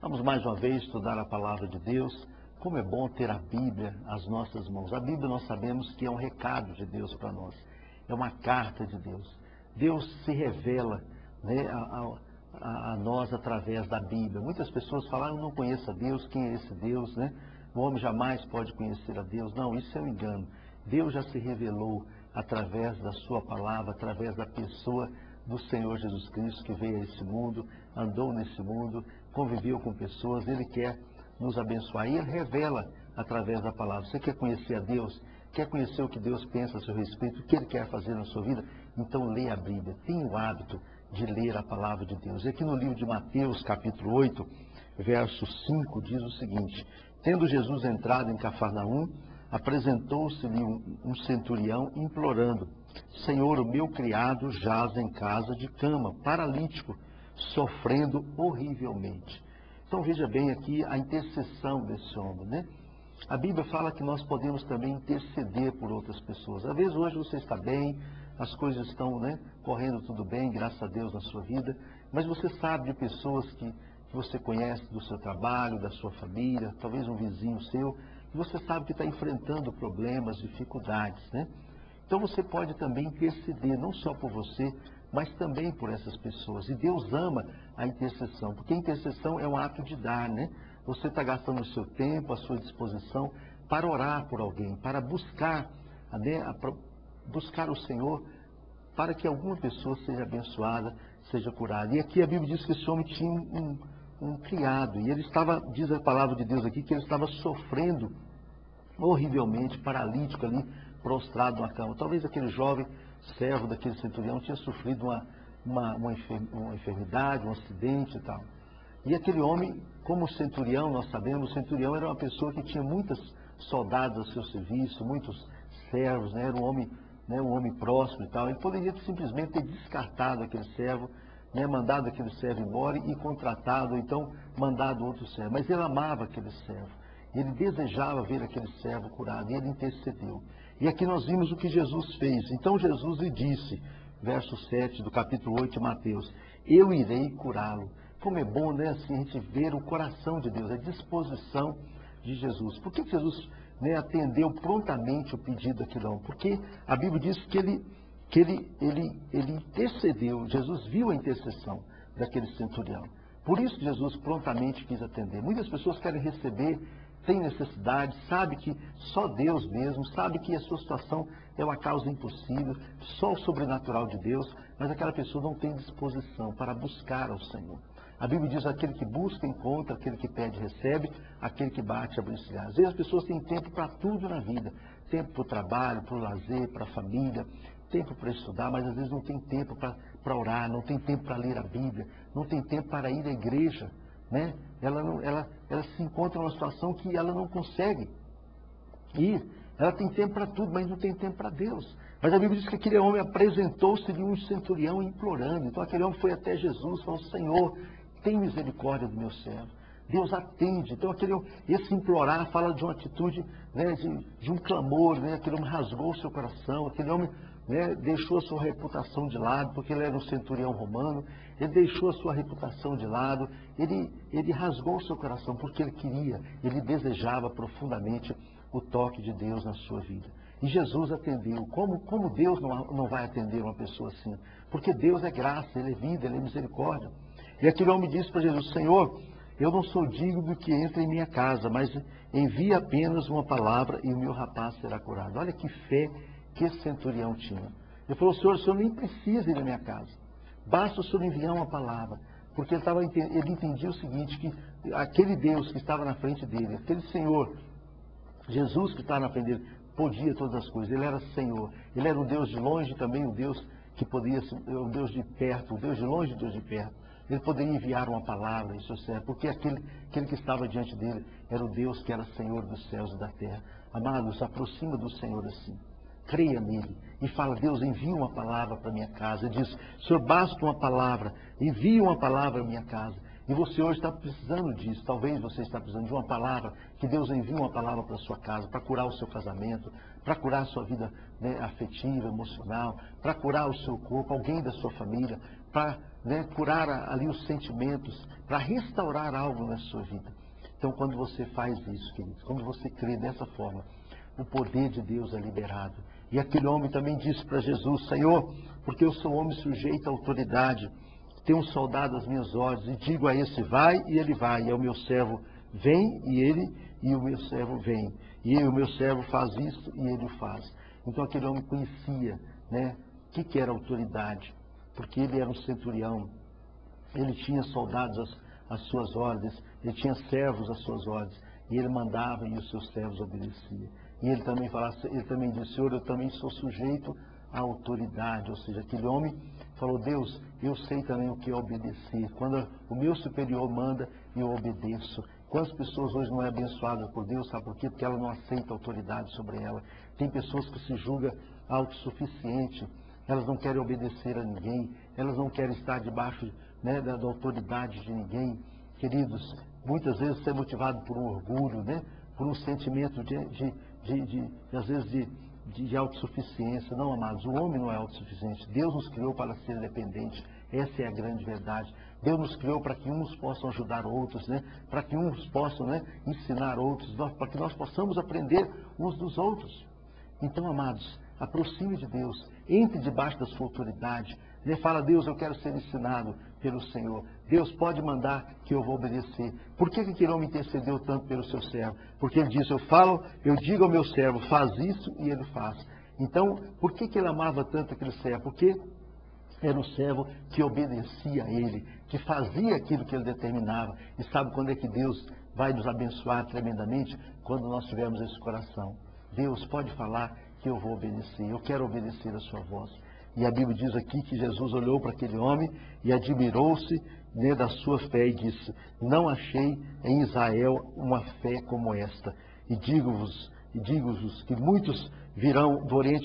Vamos mais uma vez estudar a palavra de Deus. Como é bom ter a Bíblia às nossas mãos. A Bíblia nós sabemos que é um recado de Deus para nós. É uma carta de Deus. Deus se revela, né, a nós através da Bíblia. Muitas pessoas falam, eu não conheço a Deus, quem é esse Deus, né? O homem jamais pode conhecer a Deus. Não, isso é um engano. Deus já se revelou através da sua palavra, através da pessoa do Senhor Jesus Cristo, que veio a esse mundo, andou nesse mundo, conviveu com pessoas. Ele quer nos abençoar e Ele revela através da palavra. Você quer conhecer a Deus? Quer conhecer o que Deus pensa a seu respeito? O que Ele quer fazer na sua vida? Então leia a Bíblia. Tenha o hábito de ler a palavra de Deus. E aqui no livro de Mateus, capítulo 8, verso 5, diz o seguinte: tendo Jesus entrado em Cafarnaum, apresentou-se-lhe um centurião implorando: Senhor, o meu criado jaz em casa de cama, paralítico, sofrendo horrivelmente. Então veja bem aqui a intercessão desse homem, né? A Bíblia fala que nós podemos também interceder por outras pessoas. Às vezes hoje você está bem, as coisas estão, né, correndo tudo bem, graças a Deus, na sua vida, mas você sabe de pessoas que você conhece do seu trabalho, da sua família, talvez um vizinho seu, e você sabe que está enfrentando problemas, dificuldades, né? Então você pode também interceder, não só por você, mas também por essas pessoas. E Deus ama a intercessão, porque a intercessão é um ato de dar, né? Você está gastando o seu tempo, a sua disposição para orar por alguém, para buscar, né, buscar o Senhor, para que alguma pessoa seja abençoada, seja curada. E aqui a Bíblia diz que esse homem tinha um criado, e ele estava, diz a palavra de Deus aqui, que ele estava sofrendo horrivelmente, paralítico ali, prostrado na cama. Talvez aquele jovem servo daquele centurião tinha sofrido uma enfermidade, um acidente e tal. E aquele homem, como centurião, nós sabemos, o centurião era uma pessoa que tinha muitos soldados a seu serviço, muitos servos, né? Era um homem próximo e tal. Ele poderia simplesmente ter descartado aquele servo, né? Mandado aquele servo embora e contratado, ou então mandado outro servo. Mas ele amava aquele servo. Ele desejava ver aquele servo curado, e ele intercedeu. E aqui nós vimos o que Jesus fez. Então Jesus lhe disse, verso 7 do capítulo 8 de Mateus: eu irei curá-lo. Como é bom, né, assim, a gente ver o coração de Deus, a disposição de Jesus. Por que Jesus, né, atendeu prontamente o pedido daquele homem? Porque a Bíblia diz que ele intercedeu. Jesus viu a intercessão daquele centurião. Por isso Jesus prontamente quis atender. Muitas pessoas querem receber, têm necessidade, sabe que só Deus mesmo, sabe que a sua situação é uma causa impossível, só o sobrenatural de Deus, mas aquela pessoa não tem disposição para buscar ao Senhor. A Bíblia diz: aquele que busca, encontra, aquele que pede, recebe, aquele que bate, abre-se-lhe. Às vezes as pessoas têm tempo para tudo na vida, tempo para o trabalho, para o lazer, para a família, tempo para estudar, mas às vezes não tem tempo para orar, não tem tempo para ler a Bíblia, não tem tempo para ir à igreja, né? Ela se encontra numa situação que ela não consegue ir. Ela tem tempo para tudo, mas não tem tempo para Deus. Mas a Bíblia diz que aquele homem apresentou-se-lhe um centurião implorando. Então aquele homem foi até Jesus e falou: Senhor, tem misericórdia do meu servo. Deus atende. Então esse implorar fala de uma atitude, né, de um clamor, né? Aquele homem rasgou o seu coração, aquele homem, né, deixou a sua reputação de lado, porque ele era um centurião romano. Ele deixou a sua reputação de lado, ele rasgou o seu coração, porque ele desejava profundamente o toque de Deus na sua vida. E Jesus atendeu. Como Deus não vai atender uma pessoa assim? Porque Deus é graça, Ele é vida, Ele é misericórdia. E aquele homem disse para Jesus: Senhor, eu não sou digno que entre em minha casa, mas envie apenas uma palavra e o meu rapaz será curado. Olha que fé que esse centurião tinha. Ele falou: Senhor, o senhor nem precisa ir na minha casa. Basta o senhor enviar uma palavra. Porque ele entendia o seguinte, que aquele Deus que estava na frente dele, aquele Senhor, Jesus que estava na frente dele, podia todas as coisas. Ele era Senhor. Ele era o Deus de longe, também o Deus que podia ser o Deus de perto, o Deus de longe e o Deus de perto. Ele poderia enviar uma palavra em seu servo, porque aquele que estava diante dele era o Deus que era Senhor dos céus e da terra. Amados, aproxima do Senhor assim. Creia nele e fala: Deus, envia uma palavra para minha casa. Ele diz: Senhor, basta uma palavra, envia uma palavra para minha casa. E você hoje está precisando disso. Talvez você está precisando de uma palavra, que Deus envie uma palavra para a sua casa, para curar o seu casamento, para curar a sua vida, né, afetiva, emocional, para curar o seu corpo, alguém da sua família, para curar ali os sentimentos, para restaurar algo na sua vida. Então, quando você faz isso, queridos, quando você crê dessa forma, o poder de Deus é liberado. E aquele homem também disse para Jesus: Senhor, porque eu sou homem sujeito à autoridade, tenho um soldado às minhas ordens, e digo a esse vai, e ele vai, e ao meu servo vem, e o meu servo vem, e o meu servo faz isso, e ele o faz. Então aquele homem conhecia, o que era autoridade, porque ele era um centurião, ele tinha soldados às suas ordens, ele tinha servos às suas ordens, e ele mandava e os seus servos obedeciam. E ele também disse: Senhor, eu também sou sujeito à autoridade. Ou seja, aquele homem falou: Deus, eu sei também o que é obedecer. Quando o meu superior manda, eu obedeço. Quantas pessoas hoje não é abençoadas por Deus, sabe por quê? Porque ela não aceita autoridade sobre ela. Tem pessoas que se julgam autossuficientes, elas não querem obedecer a ninguém, elas não querem estar debaixo da autoridade de ninguém. Queridos, muitas vezes isso é motivado por um orgulho, por um sentimento às vezes de autossuficiência. Não, amados, o homem não é autossuficiente. Deus nos criou para ser dependente. Essa é a grande verdade. Deus nos criou para que uns possam ajudar outros, para que uns possam ensinar outros, para que nós possamos aprender uns dos outros. Então, amados, aproxime de Deus, entre debaixo da sua autoridade. Fala: Deus, eu quero ser ensinado pelo Senhor. Deus pode mandar que eu vou obedecer. Por que aquele homem intercedeu tanto pelo seu servo? Porque ele disse: eu digo ao meu servo, faz isso, e ele faz. Então, por que ele amava tanto aquele servo? Porque era um servo que obedecia a ele, que fazia aquilo que ele determinava. E sabe quando é que Deus vai nos abençoar tremendamente? Quando nós tivermos esse coração. Deus pode falar que eu vou obedecer, eu quero obedecer a sua voz. E a Bíblia diz aqui que Jesus olhou para aquele homem e admirou-se da sua fé e disse: não achei em Israel uma fé como esta. E digo-vos que muitos virão do Oriente